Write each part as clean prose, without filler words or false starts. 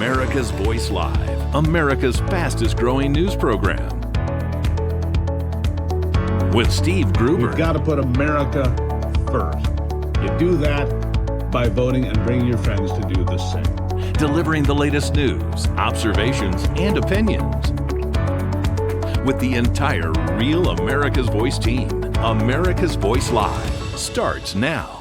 America's Voice Live, America's fastest growing news program. With Steve Gruber. You've got to put America first. You do that by voting and bringing your friends to do the same. Delivering the latest news, observations, and opinions. With the entire Real America's Voice team, America's Voice Live starts now.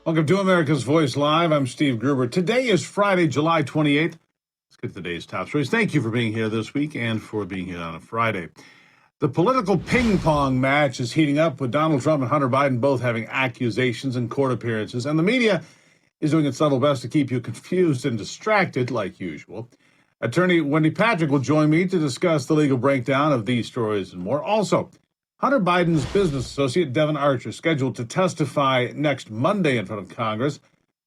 Welcome to America's Voice Live. I'm Steve Gruber. Today is Friday, July 28th. Let's get to today's top stories. Thank you for being here this week and for being here on a Friday. The political ping pong match is heating up with Donald Trump and Hunter Biden both having accusations and court appearances, and the media is doing its level best to keep you confused and distracted like usual. Attorney Wendy Patrick will join me to discuss the legal breakdown of these stories and more. Also, Hunter Biden's business associate, Devon Archer, scheduled to testify next Monday in front of Congress.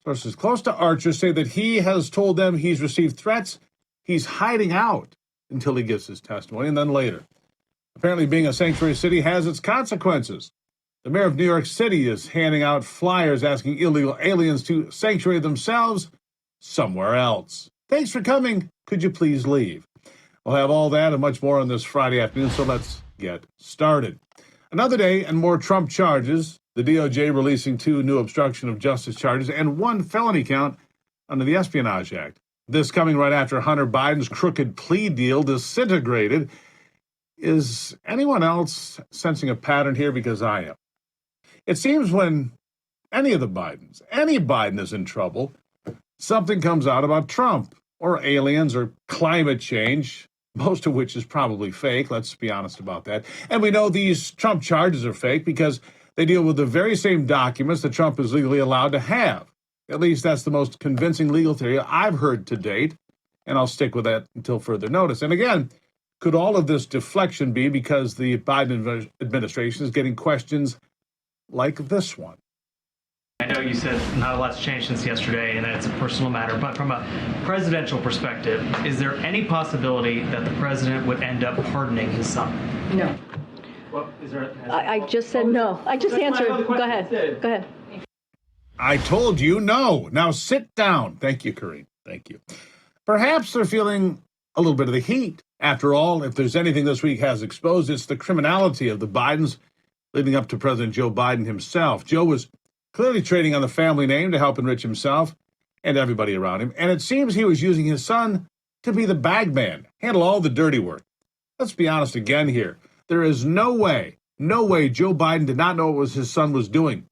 Sources close to Archer say that he has told them he's received threats. He's hiding out until he gives his testimony, and then later. Apparently, being a sanctuary city has its consequences. The mayor of New York City is handing out flyers asking illegal aliens to sanctuary themselves somewhere else. Thanks for coming. Could you please leave? We'll have all that and much more on this Friday afternoon, so let's get started. Another day and more Trump charges, the DOJ releasing 2 new obstruction of justice charges and 1 felony count under the Espionage Act. This coming right after Hunter Biden's crooked plea deal disintegrated. Is anyone else sensing a pattern here? Because I am. It seems when any of the Bidens, any Biden is in trouble, something comes out about Trump or aliens or climate change, most of which is probably fake. Let's be honest about that. And we know these Trump charges are fake because they deal with the very same documents that Trump is legally allowed to have. At least that's the most convincing legal theory I've heard to date, and I'll stick with that until further notice. And again, could all of this deflection be because the Biden administration is getting questions like this one? I know you said not a lot's changed since yesterday and that it's a personal matter, but from a presidential perspective, is there any possibility that the president would end up pardoning his son? No. Well, is there? I just said no. I just answered. Go ahead. Go ahead. I told you no. Now sit down. Thank you, Karine. Thank you. Perhaps they're feeling a little bit of the heat. After all, if there's anything this week has exposed, it's the criminality of the Bidens leading up to President Joe Biden himself. Joe was clearly trading on the family name to help enrich himself and everybody around him, and it seems he was using his son to be the bag man, handle all the dirty work. Let's be honest again here. There is no way Joe Biden did not know what his son was doing.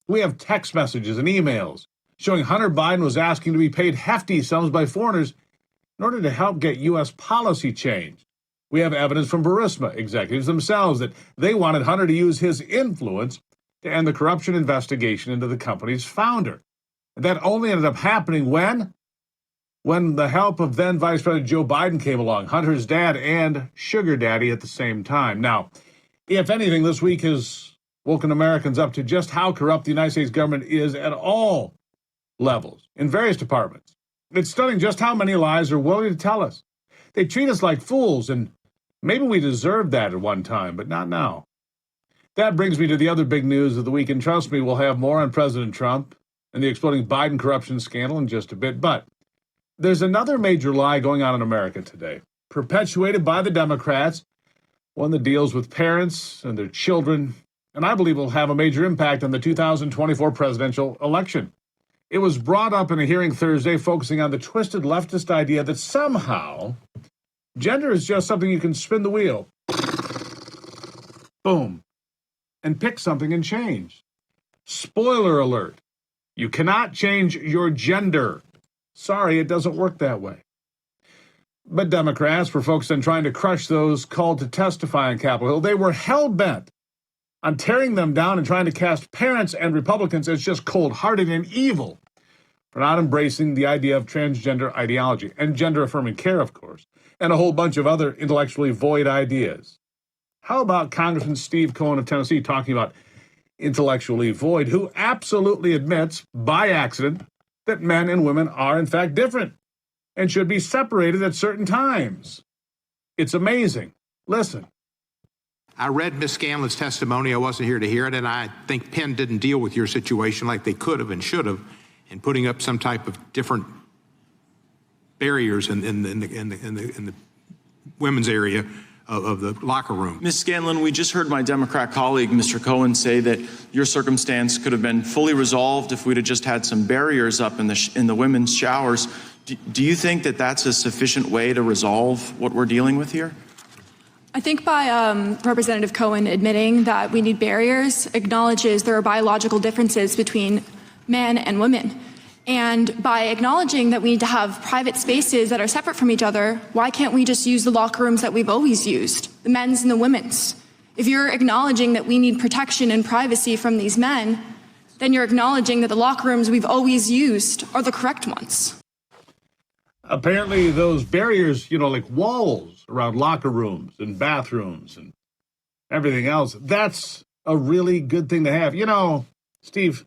We have text messages and emails showing Hunter Biden was asking to be paid hefty sums by foreigners in order to help get U.S. policy changed. We have evidence from Burisma executives themselves that they wanted Hunter to use his influence to end the corruption investigation into the company's founder. And that only ended up happening when the help of then Vice President Joe Biden came along, Hunter's dad and sugar daddy at the same time. Now, if anything, this week has woken Americans up to just how corrupt the United States government is at all levels, in various departments. It's stunning just how many lies they're willing to tell us. They treat us like fools, and maybe we deserved that at one time, but not now. That brings me to the other big news of the week, and trust me, we'll have more on President Trump and the exploding Biden corruption scandal in just a bit. But there's another major lie going on in America today, perpetuated by the Democrats, one that deals with parents and their children, and I believe will have a major impact on the 2024 presidential election. It was brought up in a hearing Thursday focusing on the twisted leftist idea that somehow gender is just something you can spin the wheel, boom, and pick something and change. Spoiler alert, you cannot change your gender. Sorry, it doesn't work that way. But Democrats were focused on trying to crush those called to testify on Capitol Hill. They were hell-bent on tearing them down and trying to cast parents and Republicans as just cold-hearted and evil for not embracing the idea of transgender ideology and gender-affirming care, of course, and a whole bunch of other intellectually void ideas. How about Congressman Steve Cohen of Tennessee talking about intellectually void, who absolutely admits by accident that men and women are in fact different and should be separated at certain times? It's amazing. Listen. I read Ms. Scanlon's testimony. I wasn't here to hear it, and I think Penn didn't deal with your situation like they could have and should have in putting up some type of different barriers in the women's area of the locker room. Ms. Scanlon, we just heard my Democrat colleague, Mr. Cohen, say that your circumstance could have been fully resolved if we'd have just had some barriers up in the women's showers. Do you think that that's a sufficient way to resolve what we're dealing with here? I think by Representative Cohen admitting that we need barriers acknowledges there are biological differences between men and women. And by acknowledging that we need to have private spaces that are separate from each other, why can't we just use the locker rooms that we've always used, the men's and the women's? If you're acknowledging that we need protection and privacy from these men, then you're acknowledging that the locker rooms we've always used are the correct ones. Apparently those barriers, like walls around locker rooms and bathrooms and everything else, that's a really good thing to have. Steve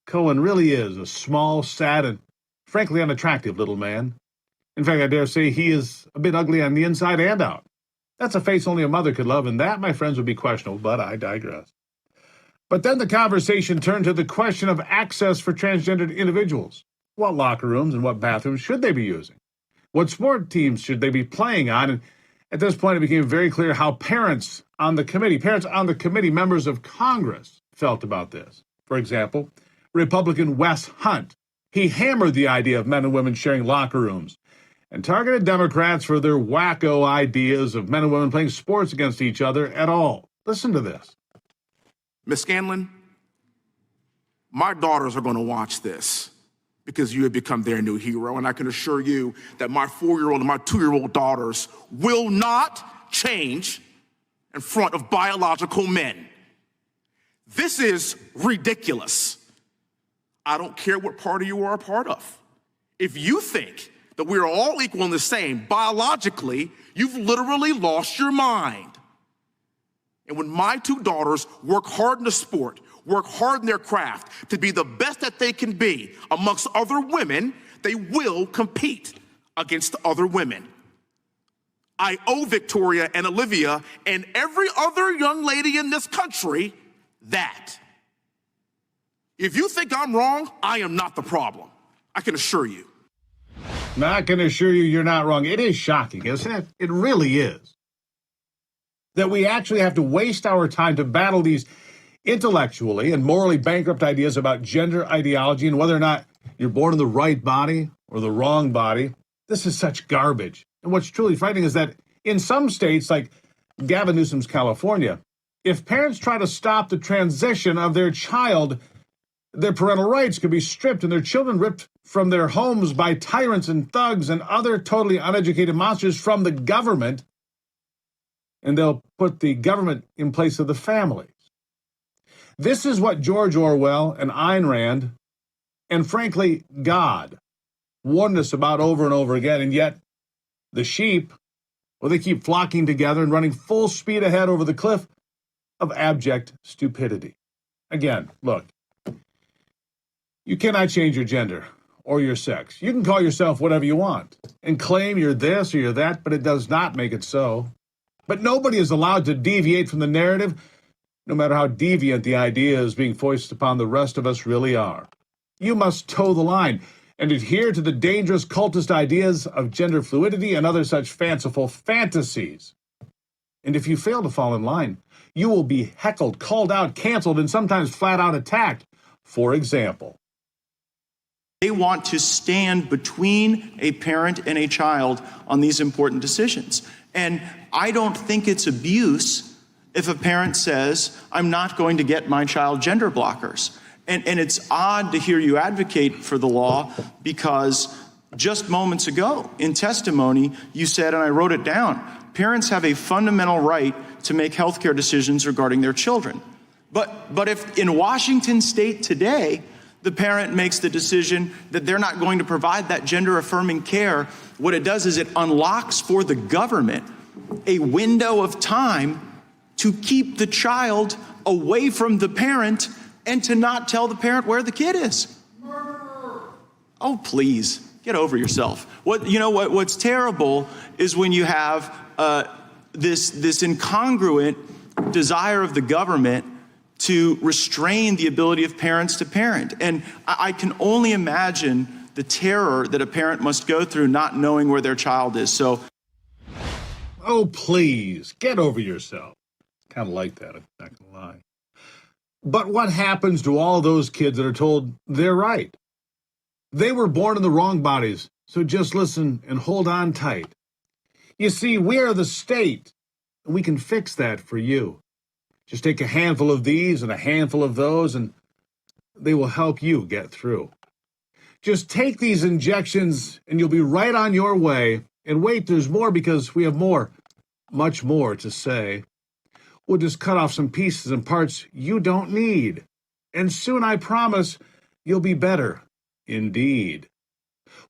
Cohen really is a small, sad, and frankly unattractive little man. In fact, I dare say he is a bit ugly on the inside and out. That's a face only a mother could love, and that, my friends, would be questionable, but I digress. But then the conversation turned to the question of access for transgendered individuals. What locker rooms and what bathrooms should they be using? What sport teams should they be playing on? And at this point, it became very clear how parents on the committee, members of Congress, felt about this. For example, Republican Wes Hunt, he hammered the idea of men and women sharing locker rooms and targeted Democrats for their wacko ideas of men and women playing sports against each other at all. Listen to this. Ms. Scanlon, my daughters are going to watch this because you have become their new hero, and I can assure you that my 4-year-old and my 2-year-old daughters will not change in front of biological men. This is ridiculous. I don't care what party you are a part of. If you think that we are all equal and the same biologically, you've literally lost your mind. And when my 2 daughters work hard in the sport, work hard in their craft to be the best that they can be amongst other women, they will compete against other women. I owe Victoria and Olivia and every other young lady in this country that. If you think I'm wrong, I am not the problem. I can assure you. I can assure you you're not wrong. It is shocking, isn't it? It really is. That we actually have to waste our time to battle these intellectually and morally bankrupt ideas about gender ideology and whether or not you're born in the right body or the wrong body. This is such garbage. And what's truly frightening is that in some states, like Gavin Newsom's California, if parents try to stop the transition of their child, their parental rights could be stripped and their children ripped from their homes by tyrants and thugs and other totally uneducated monsters from the government, and they'll put the government in place of the families. This is what George Orwell and Ayn Rand, and frankly, God, warned us about over and over again, and yet the sheep, well, they keep flocking together and running full speed ahead over the cliff of abject stupidity. Again, look, you cannot change your gender or your sex. You can call yourself whatever you want and claim you're this or you're that, but it does not make it so. But nobody is allowed to deviate from the narrative, no matter how deviant the ideas being foisted upon the rest of us really are. You must toe the line and adhere to the dangerous cultist ideas of gender fluidity and other such fanciful fantasies. And if you fail to fall in line, you will be heckled, called out, canceled, and sometimes flat out attacked. For example, they want to stand between a parent and a child on these important decisions. And I don't think it's abuse if a parent says, I'm not going to get my child gender blockers. And it's odd to hear you advocate for the law because just moments ago in testimony, you said, and I wrote it down, parents have a fundamental right to make healthcare decisions regarding their children. But if in Washington state today, the parent makes the decision that they're not going to provide that gender-affirming care, what it does is it unlocks for the government a window of time to keep the child away from the parent and to not tell the parent where the kid is. Oh, please, get over yourself. What's terrible is when you have this incongruent desire of the government to restrain the ability of parents to parent. And I can only imagine the terror that a parent must go through not knowing where their child is. So, oh, please, get over yourself. Kind of like that, I'm not going to lie. But what happens to all those kids that are told they're right? They were born in the wrong bodies, so just listen and hold on tight. You see, we are the state, and we can fix that for you. Just take a handful of these and a handful of those, and they will help you get through. Just take these injections, and you'll be right on your way. And wait, there's more, because we have more, much more to say. We'll just cut off some pieces and parts you don't need. And soon, I promise, you'll be better, indeed.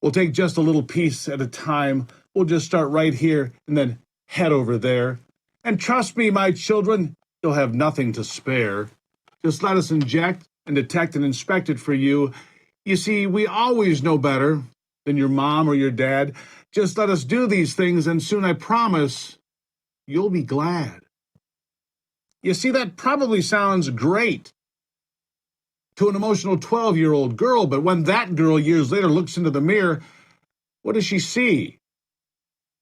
We'll take just a little piece at a time. We'll just start right here and then head over there. And trust me, my children, you'll have nothing to spare. Just let us inject and detect and inspect it for you. You see, we always know better than your mom or your dad. Just let us do these things, and soon, I promise, you'll be glad. You see, that probably sounds great to an emotional 12-year-old girl, but when that girl years later looks into the mirror, what does she see?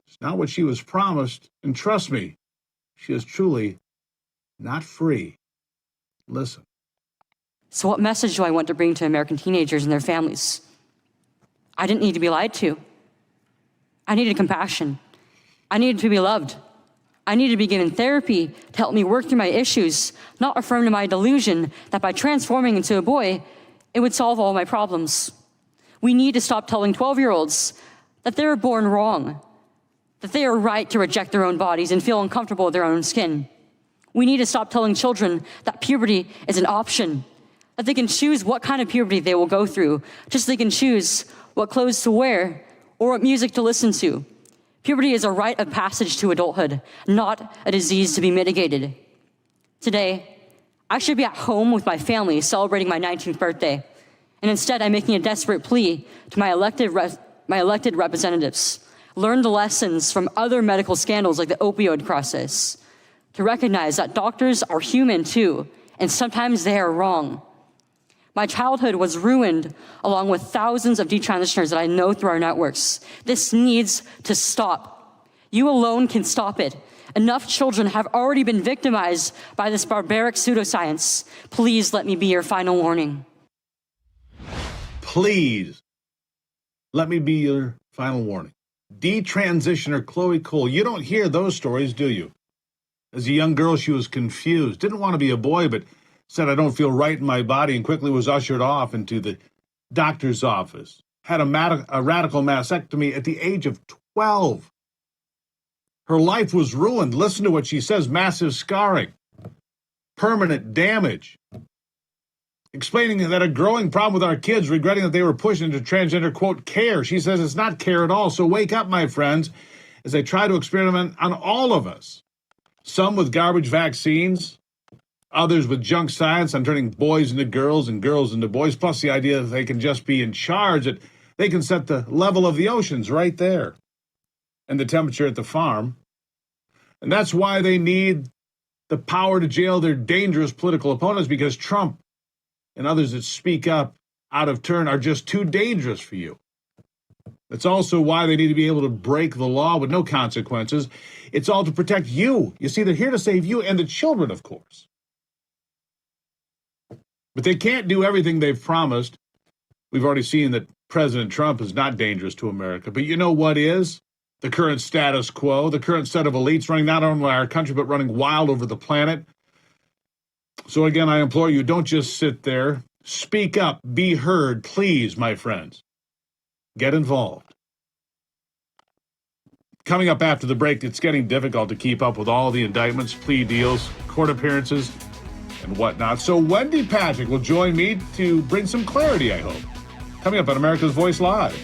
It's not what she was promised, and trust me, she is truly not free. Listen. So what message do I want to bring to American teenagers and their families? I didn't need to be lied to. I needed compassion. I needed to be loved. I needed to be given therapy to help me work through my issues, not affirm to my delusion that by transforming into a boy, it would solve all my problems. We need to stop telling 12-year-olds that they were born wrong, that they are right to reject their own bodies and feel uncomfortable with their own skin. We need to stop telling children that puberty is an option, that they can choose what kind of puberty they will go through, just so they can choose what clothes to wear or what music to listen to. Puberty is a rite of passage to adulthood, not a disease to be mitigated. Today, I should be at home with my family celebrating my 19th birthday, and instead I'm making a desperate plea to my elected representatives. Learn the lessons from other medical scandals like the opioid crisis, to recognize that doctors are human too, and sometimes they are wrong. My childhood was ruined along with thousands of detransitioners that I know through our networks. This needs to stop. You alone can stop it. Enough children have already been victimized by this barbaric pseudoscience. Please let me be your final warning. Please let me be your final warning. Detransitioner Chloe Cole, you don't hear those stories, do you? As a young girl, she was confused, didn't want to be a boy, but said, I don't feel right in my body, and quickly was ushered off into the doctor's office. Had a radical mastectomy at the age of 12. Her life was ruined. Listen to what she says, massive scarring, permanent damage. Explaining that a growing problem with our kids, regretting that they were pushed into transgender, quote, care. She says it's not care at all, so wake up, my friends, as they try to experiment on all of us. Some with garbage vaccines, others with junk science on turning boys into girls and girls into boys, plus the idea that they can just be in charge, that they can set the level of the oceans right there and the temperature at the farm. And that's why they need the power to jail their dangerous political opponents, because Trump and others that speak up out of turn are just too dangerous for you. That's also why they need to be able to break the law with no consequences. It's all to protect you. You see, they're here to save you and the children, of course. But they can't do everything they've promised. We've already seen that President Trump is not dangerous to America. But you know what is? The current status quo, the current set of elites running not only our country, but running wild over the planet. So again, I implore you, don't just sit there. Speak up, be heard, please, my friends. Get involved. Coming up after the break, it's getting difficult to keep up with all the indictments, plea deals, court appearances, and whatnot. So Wendy Patrick will join me to bring some clarity, I hope. Coming up on America's Voice Live.